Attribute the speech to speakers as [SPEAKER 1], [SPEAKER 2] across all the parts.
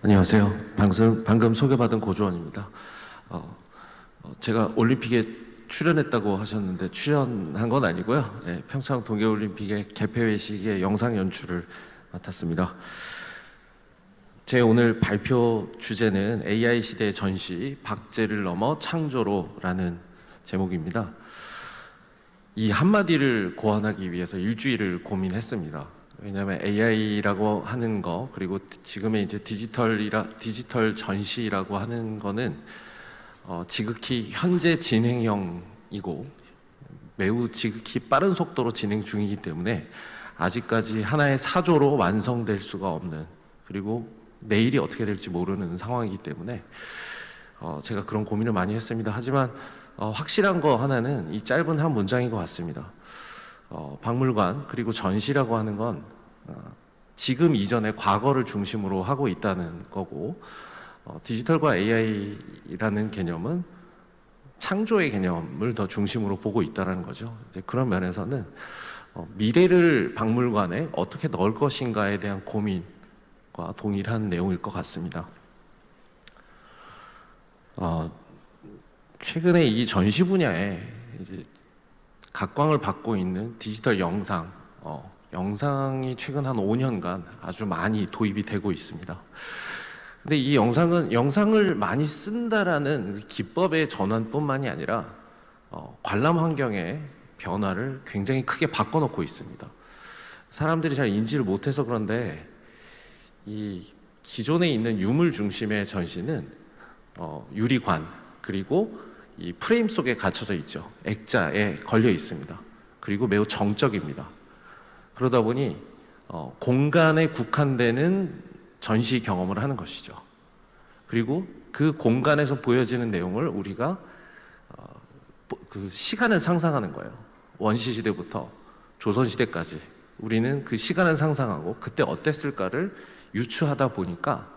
[SPEAKER 1] 안녕하세요. 방금 소개받은 고주원입니다. 제가 올림픽에 출연했다고 하셨는데 출연한 건 아니고요. 평창 동계올림픽의 개폐회식의 영상 연출을 맡았습니다. 제 오늘 발표 주제는 AI 시대의 전시, 박제를 넘어 창조로라는 제목입니다. 이 한마디를 고안하기 위해서 일주일을 고민했습니다. 왜냐하면 AI라고 하는 거, 그리고 지금의 이제 디지털 전시라고 하는 거는 지극히 현재 진행형이고 매우 지극히 빠른 속도로 진행 중이기 때문에 아직까지 하나의 사조로 완성될 수가 없는, 그리고 내일이 어떻게 될지 모르는 상황이기 때문에 제가 그런 고민을 많이 했습니다. 하지만 확실한 거 하나는 이 짧은 한 문장인 것 같습니다. 박물관 그리고 전시라고 하는 건 지금 이전의 과거를 중심으로 하고 있다는 거고, 디지털과 AI라는 개념은 창조의 개념을 더 중심으로 보고 있다는 거죠. 이제 그런 면에서는 미래를 박물관에 어떻게 넣을 것인가에 대한 고민과 동일한 내용일 것 같습니다. 최근에 이 전시 분야에 이제 각광을 받고 있는 디지털 영상이 최근 한 5년간 아주 많이 도입이 되고 있습니다. 근데 이 영상을 많이 쓴다라는 기법의 전환뿐만이 아니라 관람 환경의 변화를 굉장히 크게 바꿔놓고 있습니다. 사람들이 잘 인지를 못해서 그런데 이 기존에 있는 유물 중심의 전시는 유리관, 그리고 이 프레임 속에 갇혀져 있죠. 액자에 걸려 있습니다. 그리고 매우 정적입니다. 그러다 보니 공간에 국한되는 전시 경험을 하는 것이죠. 그리고 그 공간에서 보여지는 내용을 우리가 그 시간을 상상하는 거예요. 원시 시대부터 조선 시대까지 우리는 그 시간을 상상하고 그때 어땠을까를 유추하다 보니까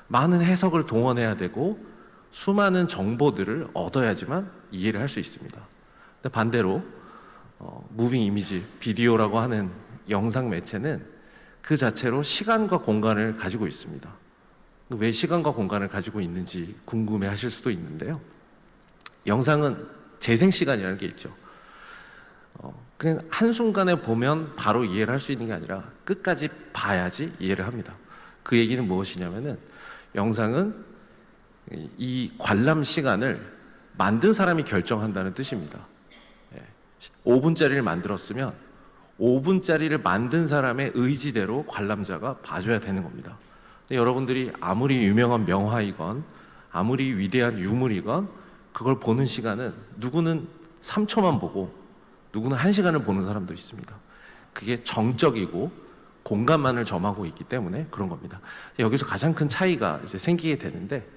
[SPEAKER 1] 많은 해석을 동원해야 되고 수많은 정보들을 얻어야지만 이해를 할 수 있습니다. 근데 반대로 무빙 이미지, 비디오라고 하는 영상 매체는 그 자체로 시간과 공간을 가지고 있습니다. 왜 시간과 공간을 가지고 있는지 궁금해 하실 수도 있는데요. 영상은 재생시간이라는 게 있죠. 그냥 한순간에 보면 바로 이해를 할 수 있는 게 아니라 끝까지 봐야지 이해를 합니다. 그 얘기는 무엇이냐면은 영상은 이 관람 시간을 만든 사람이 결정한다는 뜻입니다. 5분짜리를 만들었으면 5분짜리를 만든 사람의 의지대로 관람자가 봐줘야 되는 겁니다. 근데 여러분들이 아무리 유명한 명화이건 아무리 위대한 유물이건 그걸 보는 시간은 누구는 3초만 보고 누구는 1시간을 보는 사람도 있습니다. 그게 정적이고 공간만을 점하고 있기 때문에 그런 겁니다. 여기서 가장 큰 차이가 이제 생기게 되는데,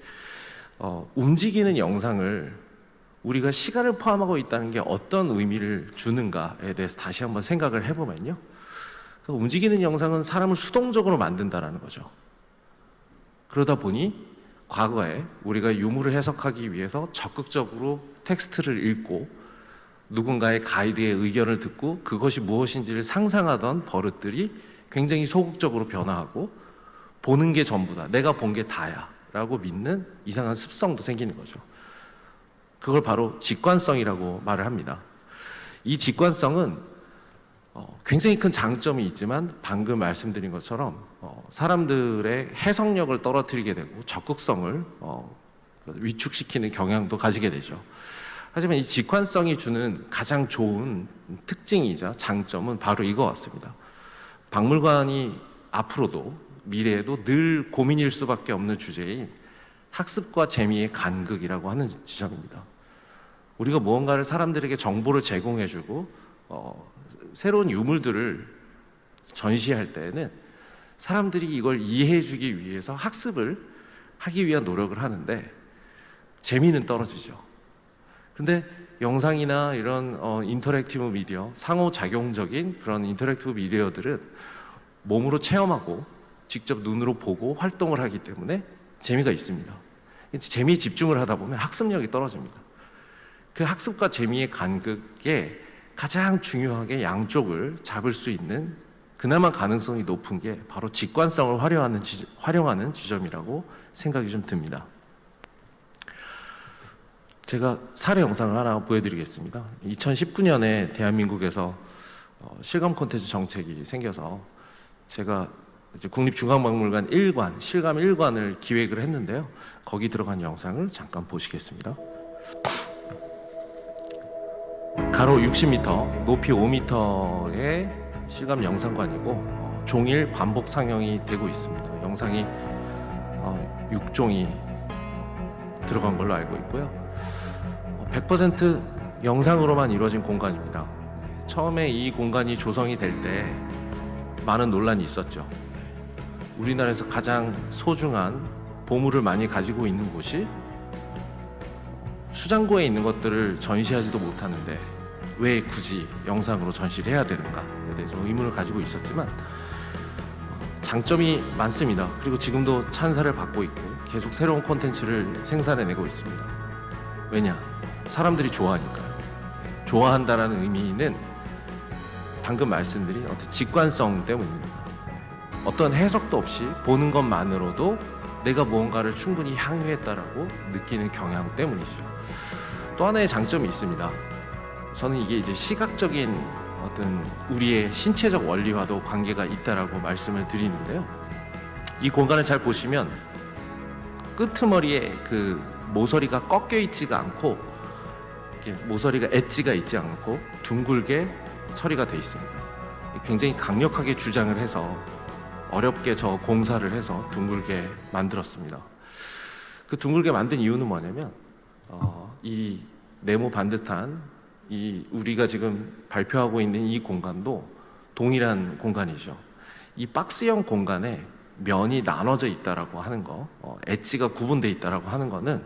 [SPEAKER 1] 움직이는 영상을 우리가 시간을 포함하고 있다는 게 어떤 의미를 주는가에 대해서 다시 한번 생각을 해보면요, 그 움직이는 영상은 사람을 수동적으로 만든다는 거죠. 그러다 보니 과거에 우리가 유물을 해석하기 위해서 적극적으로 텍스트를 읽고 누군가의 가이드의 의견을 듣고 그것이 무엇인지를 상상하던 버릇들이 굉장히 소극적으로 변화하고 보는 게 전부다, 내가 본 게 다야 라고 믿는 이상한 습성도 생기는 거죠. 그걸 바로 직관성이라고 말을 합니다. 이 직관성은 굉장히 큰 장점이 있지만 방금 말씀드린 것처럼 사람들의 해석력을 떨어뜨리게 되고 적극성을 위축시키는 경향도 가지게 되죠. 하지만 이 직관성이 주는 가장 좋은 특징이자 장점은 바로 이거 같습니다. 박물관이 앞으로도 미래에도 늘 고민일 수밖에 없는 주제인 학습과 재미의 간극이라고 하는 지점입니다. 우리가 무언가를 사람들에게 정보를 제공해주고 새로운 유물들을 전시할 때에는 사람들이 이걸 이해해주기 위해서 학습을 하기 위한 노력을 하는데 재미는 떨어지죠. 근데 영상이나 이런 인터랙티브 미디어, 상호작용적인 그런 인터랙티브 미디어들은 몸으로 체험하고 직접 눈으로 보고 활동을 하기 때문에 재미가 있습니다. 재미에 집중을 하다 보면 학습력이 떨어집니다. 그 학습과 재미의 간극에 가장 중요하게 양쪽을 잡을 수 있는 그나마 가능성이 높은 게 바로 직관성을 활용하는 지점이라고 생각이 좀 듭니다. 제가 사례 영상을 하나 보여드리겠습니다. 2019년에 대한민국에서 실감 콘텐츠 정책이 생겨서 제가 이제 국립중앙박물관 1관, 실감 1관을 기획을 했는데요. 거기 들어간 영상을 잠깐 보시겠습니다. 가로 60m, 높이 5m의 실감 영상관이고 종일 반복 상영이 되고 있습니다. 영상이 6종이 들어간 걸로 알고 있고요. 100% 영상으로만 이루어진 공간입니다. 처음에 이 공간이 조성이 될 때 많은 논란이 있었죠. 우리나라에서 가장 소중한 보물을 많이 가지고 있는 곳이 수장고에 있는 것들을 전시하지도 못하는데 왜 굳이 영상으로 전시를 해야 되는가에 대해서 의문을 가지고 있었지만 장점이 많습니다. 그리고 지금도 찬사를 받고 있고 계속 새로운 콘텐츠를 생산해내고 있습니다. 왜냐? 사람들이 좋아하니까요. 좋아한다라는 의미는 방금 말씀드린 어떤 직관성 때문입니다. 어떤 해석도 없이 보는 것만으로도 내가 무언가를 충분히 향유했다라고 느끼는 경향 때문이죠. 또 하나의 장점이 있습니다. 저는 이게 이제 시각적인 어떤 우리의 신체적 원리와도 관계가 있다라고 말씀을 드리는데요. 이 공간을 잘 보시면 끄트머리에 그 모서리가 꺾여 있지가 않고 모서리가 엣지가 있지 않고 둥글게 처리가 되어 있습니다. 굉장히 강력하게 주장을 해서 어렵게 저 공사를 해서 둥글게 만들었습니다. 그 둥글게 만든 이유는 뭐냐면 이 네모 반듯한 이 우리가 지금 발표하고 있는 이 공간도 동일한 공간이죠. 이 박스형 공간에 면이 나눠져 있다라고 하는 거, 엣지가 구분되어 있다라고 하는 거는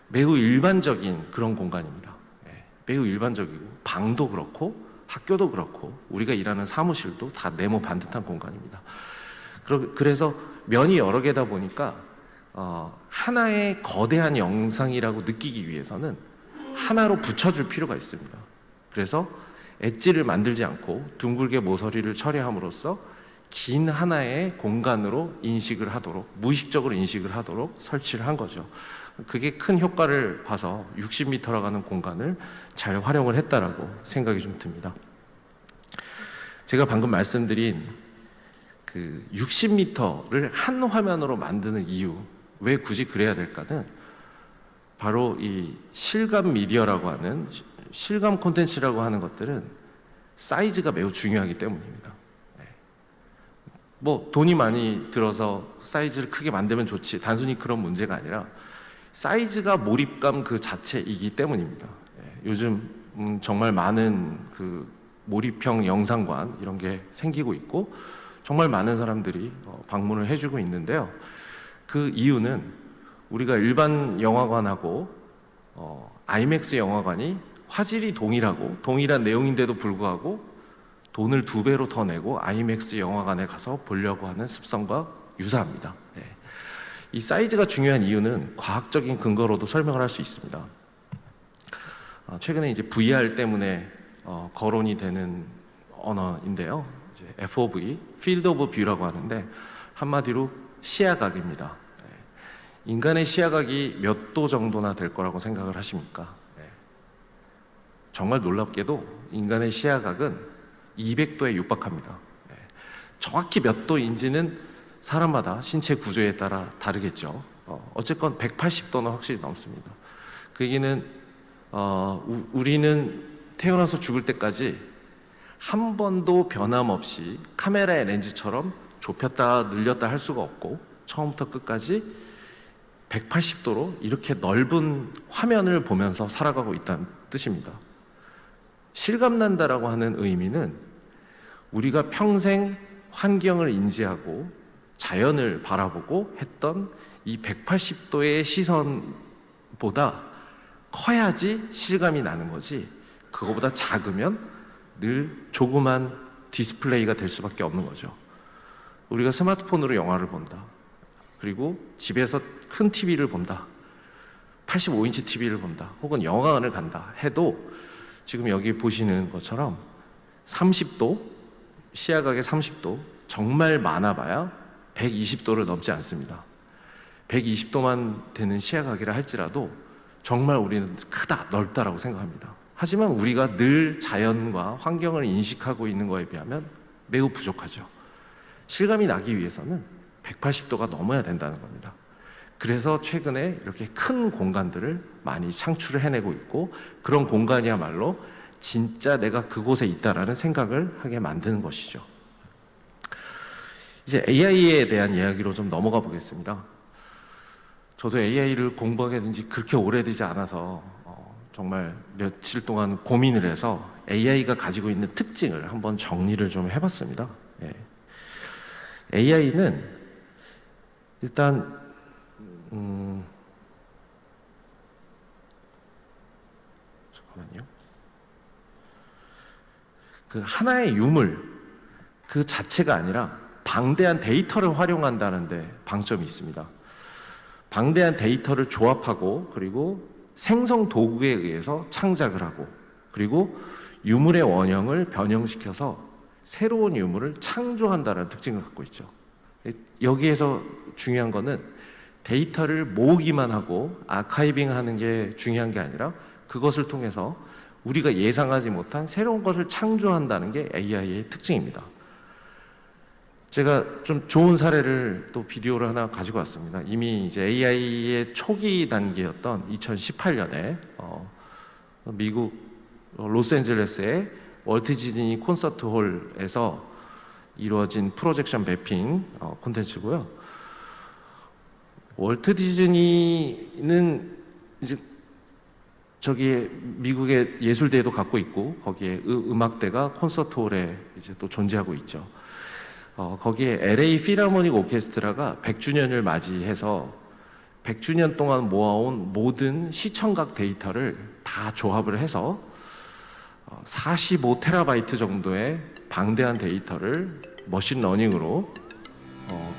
[SPEAKER 1] 매우 일반적인 그런 공간입니다. 매우 일반적이고 방도 그렇고 학교도 그렇고 우리가 일하는 사무실도 다 네모 반듯한 공간입니다. 그래서 면이 여러 개다 보니까 하나의 거대한 영상이라고 느끼기 위해서는 하나로 붙여줄 필요가 있습니다. 그래서 엣지를 만들지 않고 둥글게 모서리를 처리함으로써 긴 하나의 공간으로 인식을 하도록, 무의식적으로 인식을 하도록 설치를 한 거죠. 그게 큰 효과를 봐서 60m라고 하는 공간을 잘 활용을 했다라고 생각이 좀 듭니다. 제가 방금 말씀드린 그 60m를 한 화면으로 만드는 이유, 왜 굳이 그래야 될까는 바로 이 실감 미디어라고 하는 실감 콘텐츠라고 하는 것들은 사이즈가 매우 중요하기 때문입니다. 뭐 돈이 많이 들어서 사이즈를 크게 만들면 좋지, 단순히 그런 문제가 아니라 사이즈가 몰입감 그 자체이기 때문입니다. 요즘 정말 많은 그 몰입형 영상관 이런 게 생기고 있고 정말 많은 사람들이 방문을 해주고 있는데요. 그 이유는 우리가 일반 영화관하고 아이맥스 영화관이 화질이 동일한 내용인데도 불구하고 돈을 2배로 더 내고 아이맥스 영화관에 가서 보려고 하는 습성과 유사합니다. 이 사이즈가 중요한 이유는 과학적인 근거로도 설명을 할 수 있습니다. 최근에 이제 VR 때문에 거론이 되는 언어인데요. 이제 FOV, Field of View라고 하는데 한마디로 시야각입니다. 인간의 시야각이 몇 도 정도나 될 거라고 생각을 하십니까? 정말 놀랍게도 인간의 시야각은 200도에 육박합니다. 정확히 몇 도인지는 사람마다 신체 구조에 따라 다르겠죠. 어쨌건 180도는 확실히 넘습니다. 그 얘기는 우리는 태어나서 죽을 때까지 한 번도 변함없이 카메라의 렌즈처럼 좁혔다 늘렸다 할 수가 없고 처음부터 끝까지 180도로 이렇게 넓은 화면을 보면서 살아가고 있다는 뜻입니다. 실감난다라고 하는 의미는 우리가 평생 환경을 인지하고 자연을 바라보고 했던 이 180도의 시선보다 커야지 실감이 나는 거지, 그거보다 작으면 늘 조그만 디스플레이가 될 수밖에 없는 거죠. 우리가 스마트폰으로 영화를 본다, 그리고 집에서 큰 TV를 본다, 85인치 TV를 본다, 혹은 영화관을 간다 해도 지금 여기 보시는 것처럼 30도, 시야각의 30도, 정말 많아봐야 120도를 넘지 않습니다. 120도만 되는 시야각이라 할지라도 정말 우리는 크다, 넓다라고 생각합니다. 하지만 우리가 늘 자연과 환경을 인식하고 있는 거에 비하면 매우 부족하죠. 실감이 나기 위해서는 180도가 넘어야 된다는 겁니다. 그래서 최근에 이렇게 큰 공간들을 많이 창출을 해내고 있고, 그런 공간이야말로 진짜 내가 그곳에 있다라는 생각을 하게 만드는 것이죠. 이제 AI에 대한 이야기로 좀 넘어가 보겠습니다. 저도 AI를 공부하게 된 지 그렇게 오래되지 않아서 정말 며칠 동안 고민을 해서 AI가 가지고 있는 특징을 한번 정리를 좀 해봤습니다. AI는 일단 잠깐만요. 그 하나의 유물 그 자체가 아니라 방대한 데이터를 활용한다는 데 방점이 있습니다. 방대한 데이터를 조합하고, 그리고 생성 도구에 의해서 창작을 하고, 그리고 유물의 원형을 변형시켜서 새로운 유물을 창조한다는 특징을 갖고 있죠. 여기에서 중요한 거는 데이터를 모으기만 하고 아카이빙 하는 게 중요한 게 아니라 그것을 통해서 우리가 예상하지 못한 새로운 것을 창조한다는 게 AI의 특징입니다. 제가 좀 좋은 사례를 또 비디오를 하나 가지고 왔습니다. 이미 이제 AI의 초기 단계였던 2018년에 미국 로스앤젤레스의 월트 디즈니 콘서트 홀에서 이루어진 프로젝션 매핑 콘텐츠고요. 월트 디즈니는 이제 저기에 미국의 예술대도 갖고 있고, 거기에 음악대가 콘서트홀에 이제 또 존재하고 있죠. 거기에 LA 필하모닉 오케스트라가 100주년을 맞이해서 100주년 동안 모아온 모든 시청각 데이터를 다 조합을 해서 45테라바이트 정도의 방대한 데이터를 머신러닝으로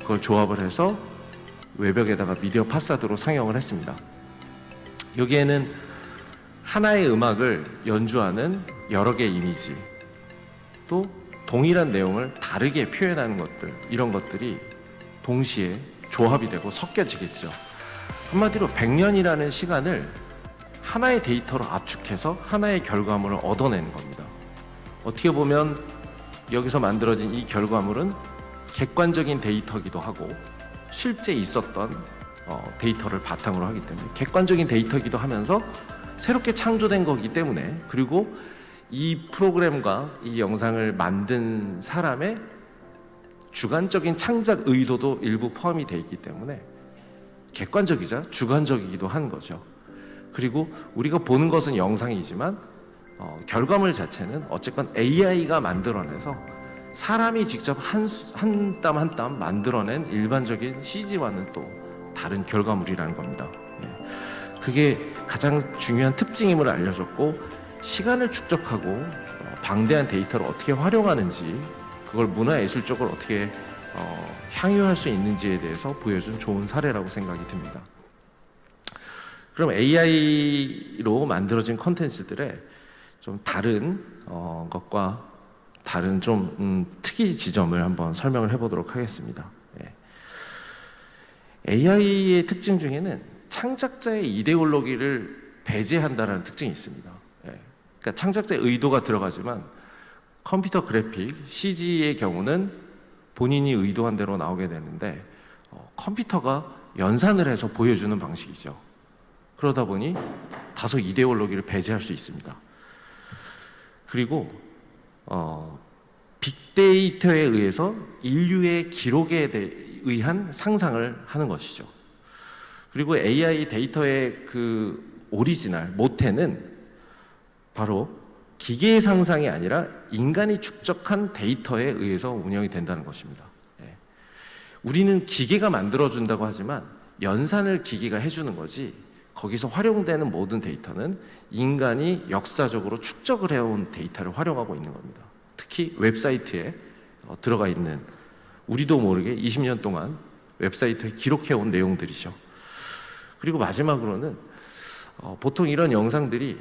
[SPEAKER 1] 그걸 조합을 해서 외벽에다가 미디어 파사드로 상영을 했습니다. 여기에는 하나의 음악을 연주하는 여러 개의 이미지, 또 동일한 내용을 다르게 표현하는 것들, 이런 것들이 동시에 조합이 되고 섞여지겠죠. 한마디로 100년이라는 시간을 하나의 데이터로 압축해서 하나의 결과물을 얻어내는 겁니다. 어떻게 보면 여기서 만들어진 이 결과물은 객관적인 데이터이기도 하고 실제 있었던 데이터를 바탕으로 하기 때문에 객관적인 데이터이기도 하면서 새롭게 창조된 거기 때문에, 그리고 이 프로그램과 이 영상을 만든 사람의 주관적인 창작 의도도 일부 포함이 되어 있기 때문에 객관적이자 주관적이기도 한 거죠. 그리고 우리가 보는 것은 영상이지만 결과물 자체는 어쨌건 AI가 만들어내서 사람이 직접 한 땀 한 땀 만들어낸 일반적인 CG와는 또 다른 결과물이라는 겁니다. 그게 가장 중요한 특징임을 알려줬고, 시간을 축적하고 방대한 데이터를 어떻게 활용하는지, 그걸 문화예술적으로 어떻게 향유할 수 있는지에 대해서 보여준 좋은 사례라고 생각이 듭니다. 그럼 AI로 만들어진 콘텐츠들의 좀 다른 것과 다른 좀 특이 지점을 한번 설명을 해보도록 하겠습니다. AI의 특징 중에는 창작자의 이데올로기를 배제한다는 특징이 있습니다. 그러니까 창작자의 의도가 들어가지만 컴퓨터 그래픽, CG의 경우는 본인이 의도한 대로 나오게 되는데 컴퓨터가 연산을 해서 보여주는 방식이죠. 그러다 보니 다소 이데올로기를 배제할 수 있습니다. 그리고 빅데이터에 의해서 인류의 기록에 의한 상상을 하는 것이죠. 그리고 AI 데이터의 그 오리지널, 모태는 바로 기계의 상상이 아니라 인간이 축적한 데이터에 의해서 운영이 된다는 것입니다. 우리는 기계가 만들어준다고 하지만 연산을 기계가 해주는 거지, 거기서 활용되는 모든 데이터는 인간이 역사적으로 축적을 해온 데이터를 활용하고 있는 겁니다. 특히 웹사이트에 들어가 있는, 우리도 모르게 20년 동안 웹사이트에 기록해온 내용들이죠. 그리고 마지막으로는 보통 이런 영상들이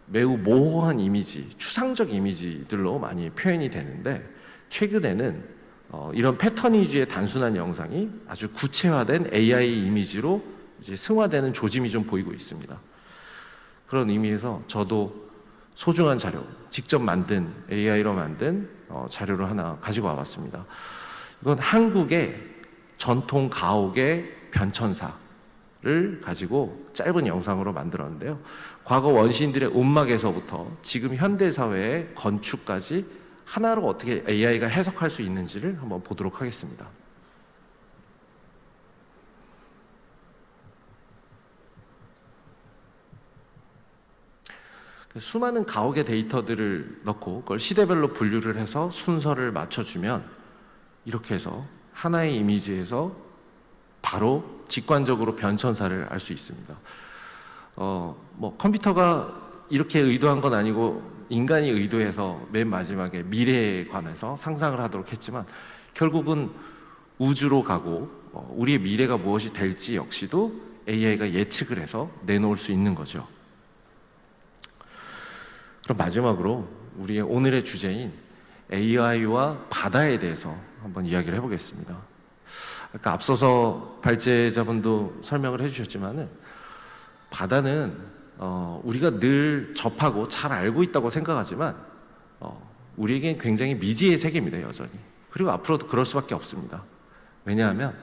[SPEAKER 1] 매우 모호한 이미지, 추상적 이미지들로 많이 표현이 되는데 최근에는 이런 패턴 위주의 단순한 영상이 아주 구체화된 AI 이미지로 이제 승화되는 조짐이 좀 보이고 있습니다. 그런 의미에서 저도 소중한 자료, 직접 만든 AI로 만든 자료를 하나 가지고 와봤습니다. 이건 한국의 전통 가옥의 변천사를 가지고 짧은 영상으로 만들었는데요. 과거 원시인들의 움막에서부터 지금 현대사회의 건축까지 하나로 어떻게 AI가 해석할 수 있는지를 한번 보도록 하겠습니다. 수많은 가옥의 데이터들을 넣고 그걸 시대별로 분류를 해서 순서를 맞춰주면 이렇게 해서 하나의 이미지에서 바로 직관적으로 변천사를 알 수 있습니다. 컴퓨터가 이렇게 의도한 건 아니고 인간이 의도해서 맨 마지막에 미래에 관해서 상상을 하도록 했지만 결국은 우주로 가고 우리의 미래가 무엇이 될지 역시도 AI가 예측을 해서 내놓을 수 있는 거죠. 그럼 마지막으로 우리의 오늘의 주제인 AI와 바다에 대해서 한번 이야기를 해보겠습니다. 아까 앞서서 발제자분도 설명을 해주셨지만은 바다는 우리가 늘 접하고 잘 알고 있다고 생각하지만 우리에겐 굉장히 미지의 세계입니다, 여전히. 그리고 앞으로도 그럴 수밖에 없습니다. 왜냐하면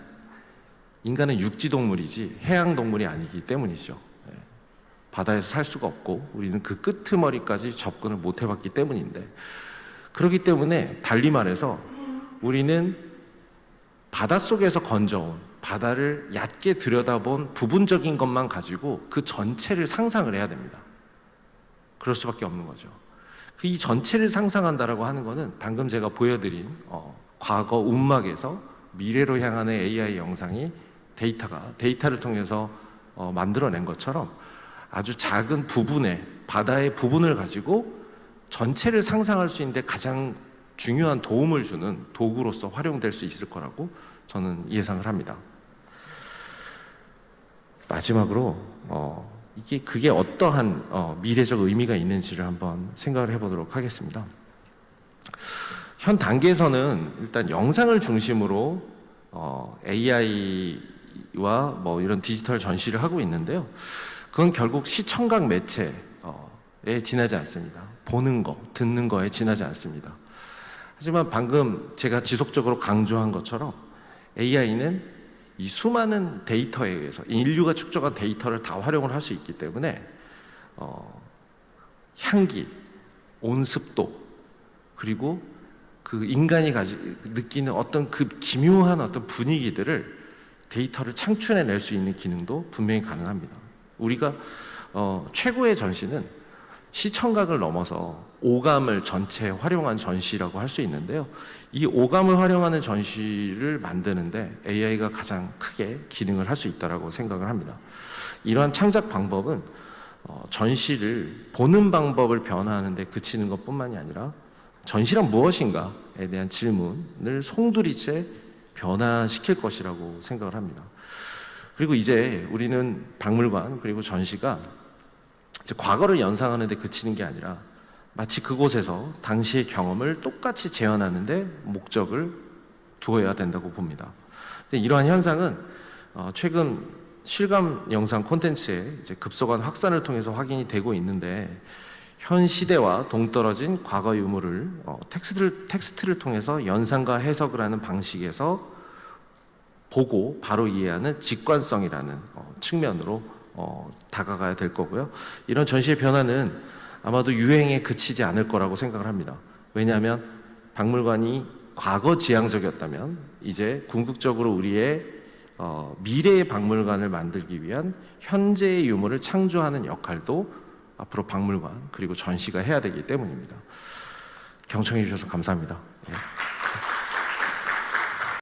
[SPEAKER 1] 인간은 육지동물이지 해양동물이 아니기 때문이죠. 바다에서 살 수가 없고 우리는 그 끄트머리까지 접근을 못 해봤기 때문인데, 그렇기 때문에 달리 말해서 우리는 바닷속에서 건져온 바다를 얕게 들여다본 부분적인 것만 가지고 그 전체를 상상을 해야 됩니다. 그럴 수밖에 없는 거죠. 이 전체를 상상한다라고 하는 거는 방금 제가 보여드린 과거 움막에서 미래로 향하는 AI 영상이 데이터를 통해서 만들어낸 것처럼 아주 작은 부분의 바다의 부분을 가지고 전체를 상상할 수 있는데 가장 중요한 도움을 주는 도구로서 활용될 수 있을 거라고 저는 예상을 합니다. 마지막으로 그게 어떠한 미래적 의미가 있는지를 한번 생각을 해보도록 하겠습니다. 현 단계에서는 일단 영상을 중심으로 AI와 이런 디지털 전시를 하고 있는데요. 그건 결국 시청각 매체에 지나지 않습니다. 보는 거, 듣는 거에 지나지 않습니다. 하지만 방금 제가 지속적으로 강조한 것처럼 AI는 이 수많은 데이터에 의해서 인류가 축적한 데이터를 다 활용을 할 수 있기 때문에 향기, 온습도, 그리고 그 인간이 느끼는 어떤 그 기묘한 어떤 분위기들을 데이터를 창출해낼 수 있는 기능도 분명히 가능합니다. 우리가 최고의 전시는 시청각을 넘어서 오감을 전체 활용한 전시라고 할 수 있는데요. 이 오감을 활용하는 전시를 만드는데 AI가 가장 크게 기능을 할 수 있다고 생각을 합니다. 이러한 창작 방법은 전시를 보는 방법을 변화하는 데 그치는 것뿐만이 아니라 전시란 무엇인가에 대한 질문을 송두리째 변화시킬 것이라고 생각을 합니다. 그리고 이제 우리는 박물관 그리고 전시가 이제 과거를 연상하는 데 그치는 게 아니라 마치 그곳에서 당시의 경험을 똑같이 재현하는 데 목적을 두어야 된다고 봅니다. 근데 이러한 현상은 최근 실감 영상 콘텐츠의 이제 급속한 확산을 통해서 확인이 되고 있는데, 현 시대와 동떨어진 과거 유물을 텍스트를 통해서 연상과 해석을 하는 방식에서 보고 바로 이해하는 직관성이라는 측면으로 다가가야 될 거고요. 이런 전시의 변화는 아마도 유행에 그치지 않을 거라고 생각을 합니다. 왜냐하면 박물관이 과거 지향적이었다면 이제 궁극적으로 우리의 미래의 박물관을 만들기 위한 현재의 유물을 창조하는 역할도 앞으로 박물관 그리고 전시가 해야 되기 때문입니다. 경청해 주셔서 감사합니다. 네.